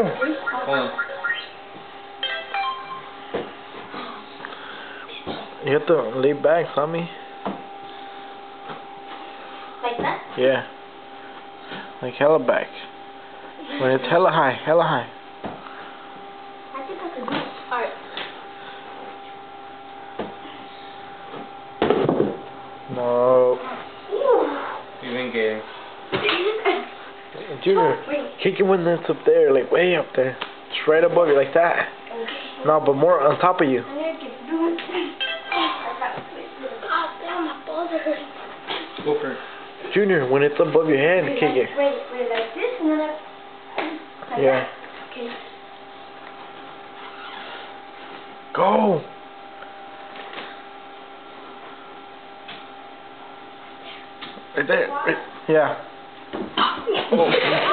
Hold on. You have to lay back, Sammy. Like that? Yeah. Like hella back. When it's hella high, hella high. I think I could do this part. No. You ain't getting. Junior, kick it when it's up there, like way up there. It's right above you, like that. No, but more on top of you. Go for it. Junior, when it's above your head, kick it. Wait, like this and then like Yeah. that? Okay. Go. Right there. Right. Yeah. Oh.